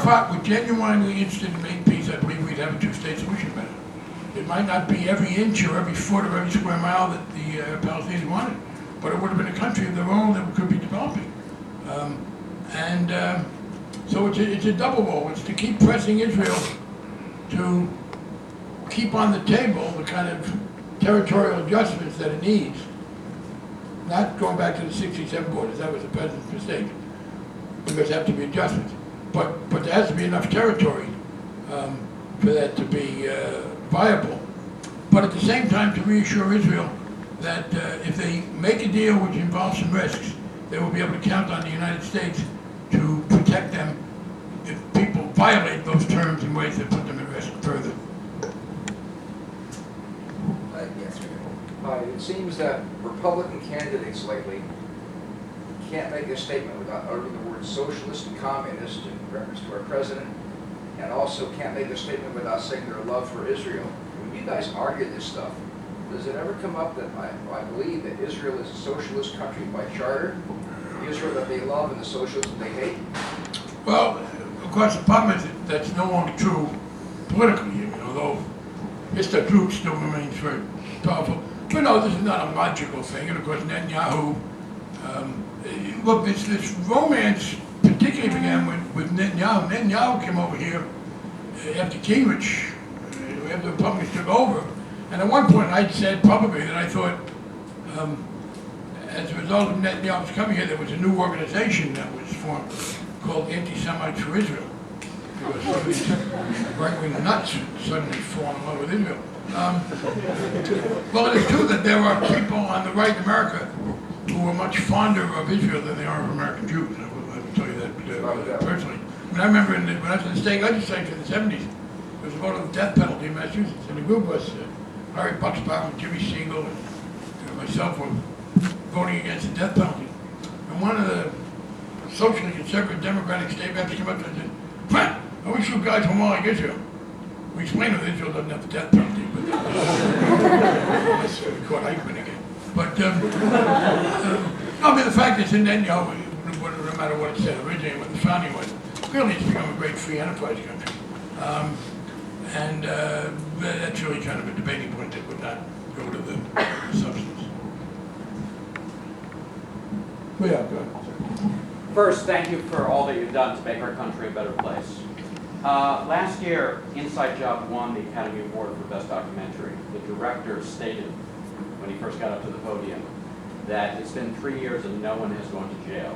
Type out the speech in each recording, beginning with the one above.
were genuinely interested in making peace, I believe we'd have a two-state solution better. It might not be every inch or every foot or every square mile that the Palestinians wanted, but it would have been a country of their own that could be developing. So it's a double role. It's to keep pressing Israel to keep on the table the kind of territorial adjustments that it needs. Not going back to the 67 borders, that was the president's mistake, because there have to be adjustments. But there has to be enough territory for that to be viable. But at the same time, to reassure Israel that if they make a deal which involves some risks, they will be able to count on the United States to protect them if people violate those terms in ways that put them at risk further. Yes, it seems that Republican candidates lately can't make a statement without uttering the words socialist and communist in reference to our president, and also can't make a statement without saying their love for Israel. When you guys argue this stuff, does it ever come up that I believe that Israel is a socialist country by charter, the Israel that they love and the socialism they hate? Well, of course, the problem is that that's no longer true politically, although Mr. Duke still remains very powerful. But no, this is not a logical thing. And of course, Netanyahu, look, this romance particularly began with Netanyahu. Netanyahu came over here after Gingrich, after the Republicans took over. And at one point, I'd said publicly that I thought, as a result of Netanyahu's coming here, there was a new organization that was formed called Anti-Semites for Israel. Because some of these right-wing nuts suddenly fall in love with Israel. Well, it is true that there are people on the right in America who are much fonder of Israel than they are of American Jews. I will tell you that personally. I remember when I was in the state legislature in the 70s, there was a vote of the death penalty in Massachusetts, and the group was Harry Buxbaum, Jimmy Siegel, and myself were voting against the death penalty. And one of the socially conservative Democratic state reps came up and said, "Frank, I wish you guys were more like Israel." We explained that Israel doesn't have the death penalty, but that's caught Eichmann again. But I mean, the fact is, in Netanyahu, no matter what it said originally, what the founding was, really it's become a great free enterprise country. And that's really kind of a debating point that would not go to the substance. Well, yeah, go ahead. First, thank you for all that you've done to make our country a better place. Last year, Inside Job won the Academy Award for Best Documentary. The director stated, when he first got up to the podium, that it's been 3 years and no one has gone to jail.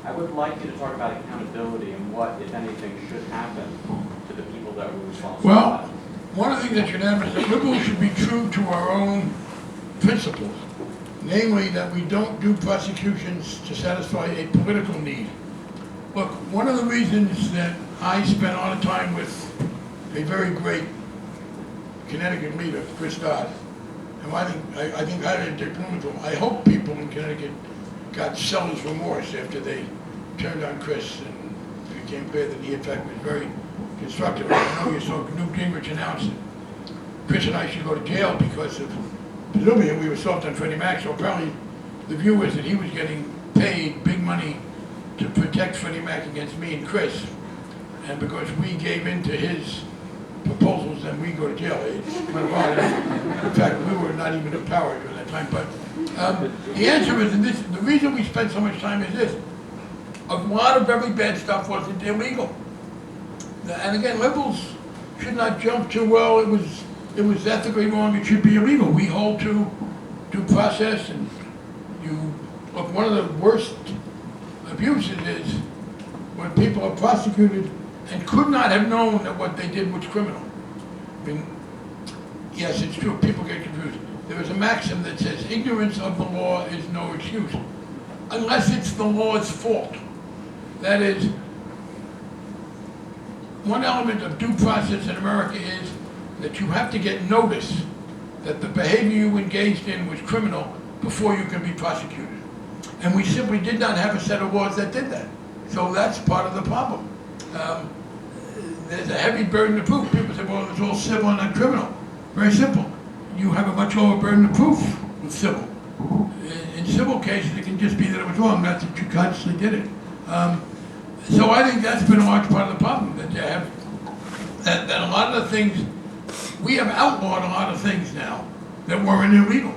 I would like you to talk about accountability and what, if anything, should happen to the people that were responsible for that. Well, one of the things that should happen is that liberals should be true to our own principles, namely that we don't do prosecutions to satisfy a political need. Look, one of the reasons that I spent a lot of time with a very great Connecticut leader, Chris Dodd, and I think I had Dick Blumenthal. I hope people in Connecticut got seller's remorse after they turned on Chris and it became clear that he, in fact, was very constructive. I know you saw Newt Gingrich announce that Chris and I should go to jail because of presumably we were soft on Freddie Mac, so apparently the view was that he was getting paid big money to protect Freddie Mac against me and Chris. And because we gave in to his proposals, then we go to jail. It went wrong. In fact, we were not even empowered at that time. But the answer is, and this, the reason we spend so much time is this: a lot of very bad stuff wasn't illegal. And again, liberals should not jump to, well, it was ethically wrong, it should be illegal. We hold to due process, and you look. One of the worst abuses is when people are prosecuted and could not have known that what they did was criminal. I mean, yes, it's true, people get confused. There is a maxim that says ignorance of the law is no excuse, unless it's the law's fault. That is, one element of due process in America is that you have to get notice that the behavior you engaged in was criminal before you can be prosecuted. And we simply did not have a set of laws that did that. So that's part of the problem. There's a heavy burden of proof. People say, well, it's all civil and not criminal. Very simple. You have a much lower burden of proof with civil. In civil cases, it can just be that it was wrong, not that you consciously did it. So I think that's been a large part of the problem, that of things, we have outlawed a lot of things now that weren't illegal.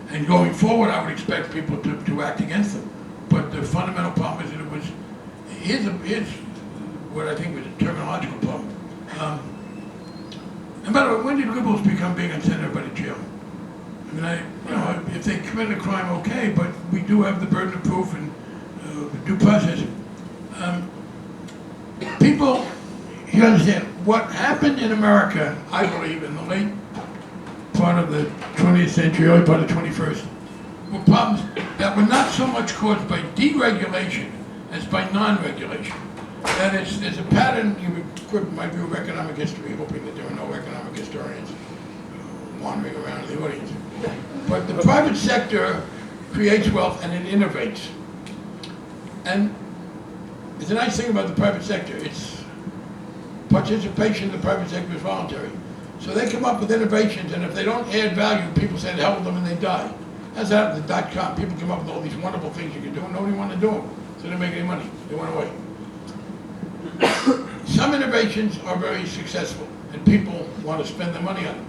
And going forward, I would expect people to act against them. But the fundamental problem is that it was, here's what I think was a terminological problem. And by the way, when did liberals become big on sending everybody to jail? I mean, if they committed a crime, okay, but we do have the burden of proof and due process. People, you understand, what happened in America, I believe, in the late part of the 20th century, early part of the 21st, were problems that were not so much caused by deregulation as by non-regulation. That is, there's a pattern, you could, my view of economic history, hoping that there are no economic historians wandering around in the audience. But the private sector creates wealth and it innovates. And it's a nice thing about the private sector. It's participation in the private sector is voluntary. So they come up with innovations, and if they don't add value, people say the hell with them and they die. That's how the .com. People come up with all these wonderful things you can do, and nobody wanted to do them. So they didn't make any money. They went away. Some innovations are very successful, and people want to spend their money on them.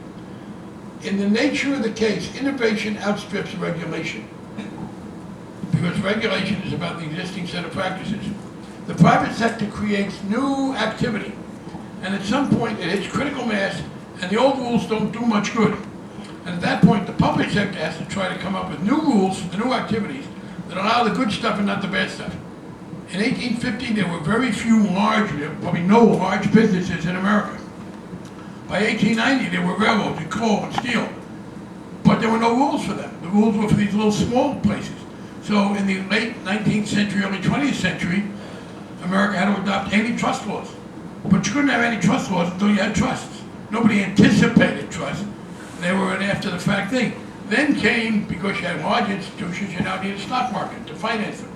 In the nature of the case, innovation outstrips regulation, because regulation is about the existing set of practices. The private sector creates new activity, and at some point it hits critical mass, and the old rules don't do much good. And at that point, the public sector has to try to come up with new rules, the new activities, that allow the good stuff and not the bad stuff. In 1850, there were very few large, probably no large businesses in America. By 1890, there were railroads and coal and steel, but there were no rules for them. The rules were for these little small places. So in the late 19th century, early 20th century, America had to adopt antitrust laws. But you couldn't have antitrust laws until you had trusts. Nobody anticipated trust. They were an after-the-fact thing. Then came, because you had large institutions, you now need a stock market to finance them.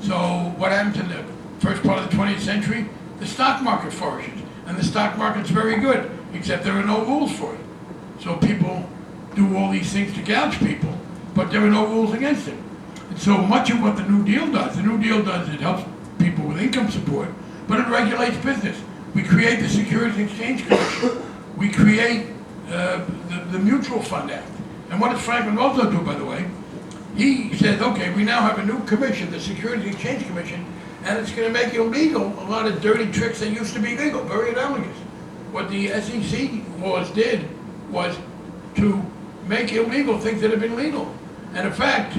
So what happened in the first part of the 20th century? The stock market flourishes. And the stock market's very good, except there are no rules for it. So people do all these things to gouge people, but there are no rules against it. And so much of what the New Deal does, it helps people with income support, but it regulates business. We create the Securities and Exchange Commission. We create the Mutual Fund Act. And what does Franklin Roosevelt do, by the way? He says, okay, we now have a new commission, the Securities and Exchange Commission, and it's going to make illegal a lot of dirty tricks that used to be legal, very analogous. What the SEC laws did was to make illegal things that have been legal. And in fact,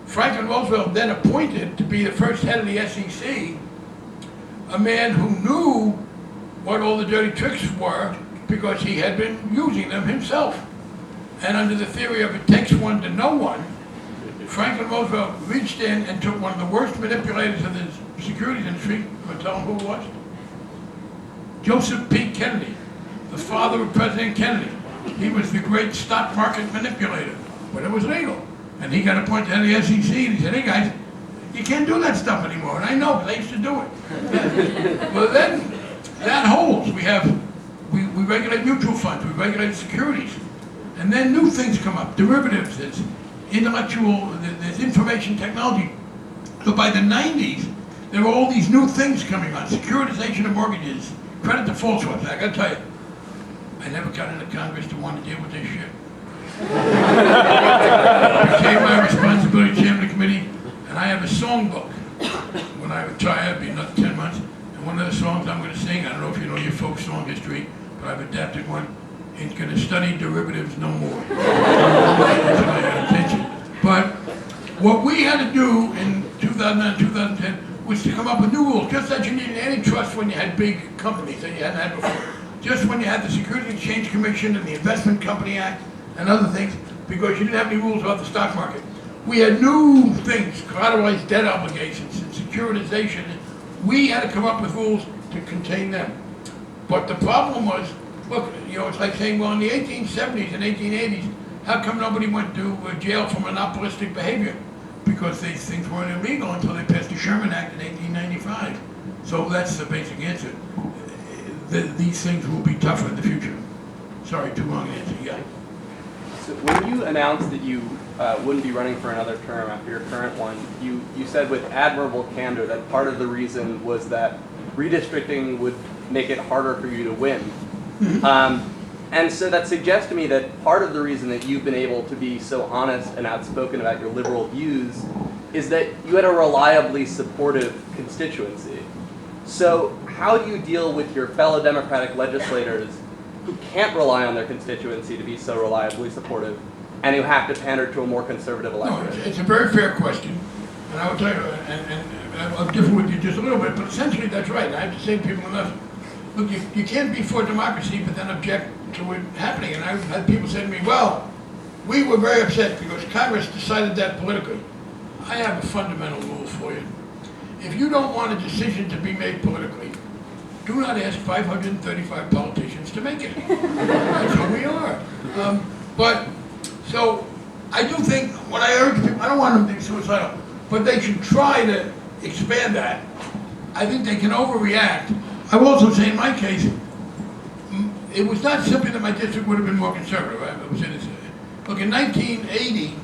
Franklin Roosevelt then appointed to be the first head of the SEC a man who knew what all the dirty tricks were because he had been using them himself. And under the theory of it takes one to know one, Franklin Roosevelt reached in and took one of the worst manipulators of the securities industry. Want to tell him who it was? Joseph P. Kennedy, the father of President Kennedy. He was the great stock market manipulator when it was legal. And he got appointed head of the SEC, and he said, hey guys, you can't do that stuff anymore. And I know, because I used to do it. Well, then that holds. We regulate mutual funds, we regulate securities. And then new things come up, derivatives, there's there's information technology. So by the 90s, there were all these new things coming on, securitization of mortgages, credit default swaps. I gotta tell you, I never got into Congress to want to deal with this shit. It became my responsibility, chairman of the committee, and I have a songbook. When I retire, it'll be another 10 months, and one of the songs I'm going to sing, I don't know if you know your folk song history, but I've adapted one. Ain't going to study derivatives no more. That's my attention. But what we had to do in 2009, 2010 was to come up with new rules, just as you needed antitrust when you had big companies that you hadn't had before. Just when you had the Securities and Exchange Commission and the Investment Company Act and other things, because you didn't have any rules about the stock market. We had new things, collateralized debt obligations and securitization. We had to come up with rules to contain them. But the problem was, look, it's like saying, well, in the 1870s and 1880s, how come nobody went to jail for monopolistic behavior? Because these things weren't illegal until they passed the Sherman Act in 1895. So that's the basic answer. These things will be tougher in the future. Sorry, too long an answer. Yeah. So when you announced that you wouldn't be running for another term after your current one, you said with admirable candor that part of the reason was that redistricting would make it harder for you to win. And so that suggests to me that part of the reason that you've been able to be so honest and outspoken about your liberal views is that you had a reliably supportive constituency. So how do you deal with your fellow Democratic legislators who can't rely on their constituency to be so reliably supportive and who have to pander to a more conservative No, electorate? it's a very fair question, and I will tell you, and I'll differ with you just a little bit, but essentially that's right. I have to say to people enough. Look, you can't be for democracy but then object to it happening. And I've had people say to me, well, we were very upset because Congress decided that politically. I have a fundamental rule for you. If you don't want a decision to be made politically, do not ask 535 politicians to make it. That's who we are. So I do think, what I urge people, I don't want them to be suicidal, but they should try to expand that. I think they can overreact. I will also say in my case, it was not simply that my district would have been more conservative. I was in this. Look, in 1980,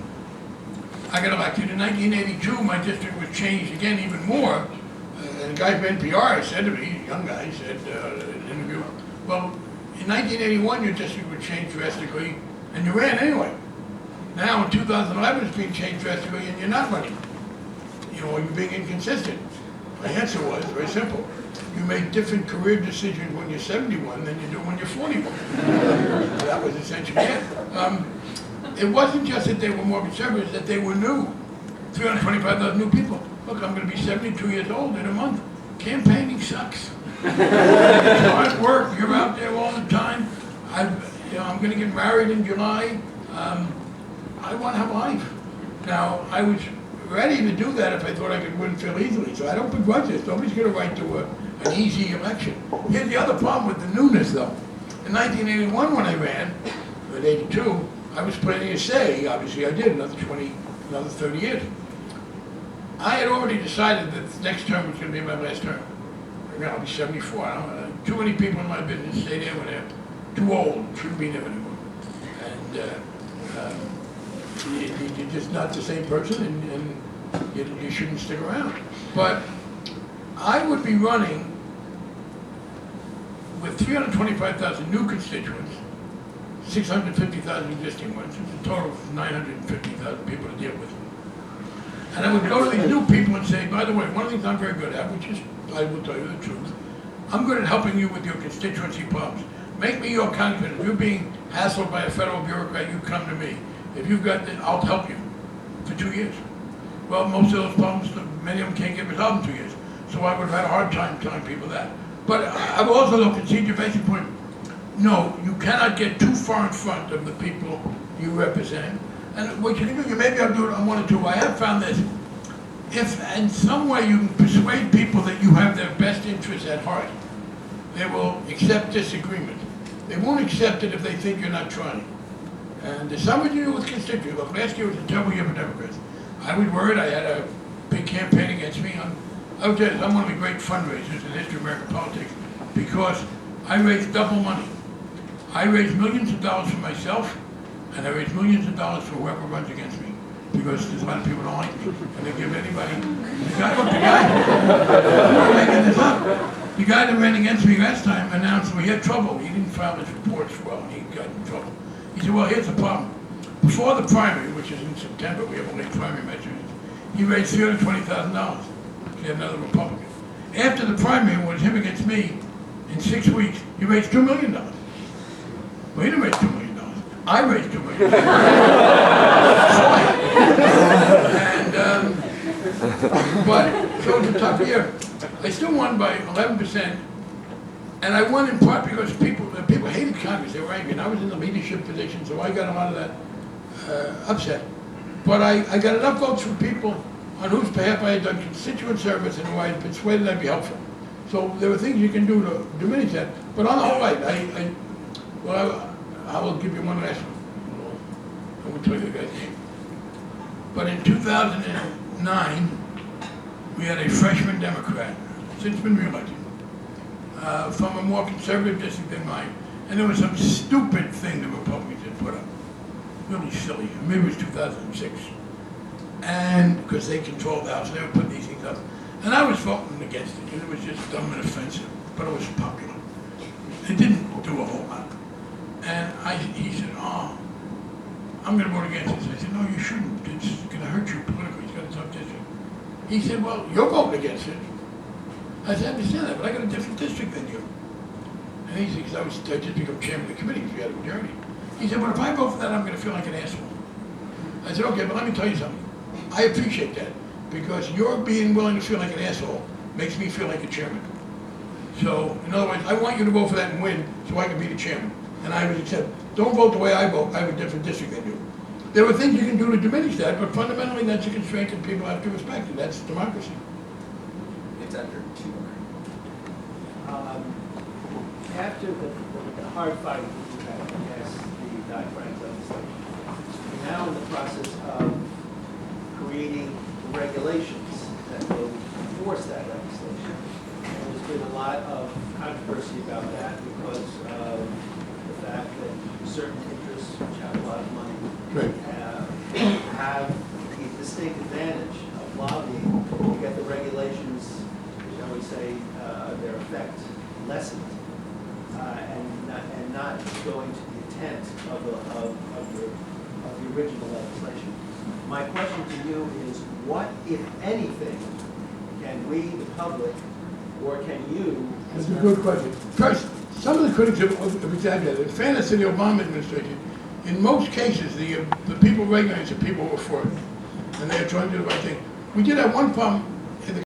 I got elected. In 1982, my district was changed again even more. And a guy from NPR said to me, a young guy, said in an interview, well, in 1981, your district would change drastically, and you ran anyway. Now in 2011, it's being changed drastically, and you're not running. You know, you're being inconsistent. My answer was very simple. You make different career decisions when you're 71 than you do when you're 41. That was essentially it. It wasn't just that they were more conservative, that they were new. 325,000 new people. Look, I'm going to be 72 years old in a month. Campaigning sucks. It's hard work. You're out there all the time. I'm going to get married in July. I want to have a life. Now, I was ready to do that if I thought I could win fairly easily. So I don't begrudge this. Nobody's going to write to an easy election. Here's the other problem with the newness, though. In 1981, when I ran, at 82, I was planning to stay. Obviously, I did another 30 years. I had already decided that the next term was going to be my last term. I'll be 74. Too many people in my business stay there when they're too old, shouldn't be there anymore. And you're just not the same person, and you shouldn't stick around. But I would be running with 325,000 new constituents, 650,000 existing ones, it's a total of 950,000 people to deal with. And I would go to these new people and say, by the way, one of the things I'm very good at, which is, I will tell you the truth, I'm good at helping you with your constituency problems. Make me your congressman. If you're being hassled by a federal bureaucrat, you come to me. If you've got this, I'll help you for 2 years. Well, most of those problems, many of them can't get resolved in 2 years. So I would have had a hard time telling people that. But I will also concede your basic point. No, you cannot get too far in front of the people you represent. And what you can do, you maybe I'll do it on one or two. I have found this. If in some way you can persuade people that you have their best interests at heart, they will accept disagreement. They won't accept it if they think you're not trying. And there's something to do with constituents. Look, last year was a terrible year for Democrats. I was worried. I had a big campaign against me. I would tell you, I'm one of the great fundraisers in the history of American politics because I raised double money. I raised millions of dollars for myself, and I raised millions of dollars for whoever runs against me. Because there's a lot of people who don't like me, and they give anybody. I'm making this up. The guy that ran against me last time announced we had trouble. He didn't file his reports well, and he got in trouble. He said, well, here's the problem. Before the primary, which is in September, we have a late primary in Massachusetts, he raised $320,000. He had another Republican. After the primary, when it was him against me, in 6 weeks, he raised $2 million. Well, he didn't raise $2 million. I raised $2 million. But so it was a tough year. I still won by 11%, and I won in part because people hated Congress. They were angry, and I was in the leadership position, so I got a lot of that upset. But I got enough votes from people on whose behalf I had done constituent service and who I had persuaded I'd be helpful. So there were things you can do to diminish that. But on the whole, I will give you one last one. I won't tell you the guy's name. But in 2009, we had a freshman Democrat, since been reelected, from a more conservative district than mine. And there was some stupid thing the Republicans had put up. Really silly. Maybe it was 2006. And because they controlled the House, they would put these things up. And I was voting against it because it was just dumb and offensive, but it was popular. It didn't do a whole lot. I'm gonna vote against this. I said, no, you shouldn't. It's gonna hurt you politically. It's got a tough district. He said, well, you're voting against it. I said, I understand that, but I got a different district than you. And he said, because I just become chairman of the committee because we had a majority. He said, well, if I vote for that, I'm gonna feel like an asshole. I said, okay, but let me tell you something. I appreciate that because your being willing to feel like an asshole makes me feel like a chairman. So, in other words, I want you to vote for that and win so I can be the chairman. And I would accept, don't vote the way I vote, I have a different district than you. There are things you can do to diminish that, but fundamentally that's a constraint that people have to respect, and that's democracy. It's under 2 After the hard fight we had against the Dodd-Frank legislation, we're now in the process of creating regulations that will enforce that legislation. And there's been a lot of controversy about that because of the fact that certain interests, which have a lot of money, Right. have the distinct advantage of lobbying to get the regulations, shall we say, their effect lessened, and not going to the intent of the original legislation. My question to you is, what, if anything, can we, the public, or can you? That's a good question. First, some of the critics have exaggerated. In fairness to the Obama administration, in most cases, the people recognized the people were for it, and they are trying to do the right thing. We did have one problem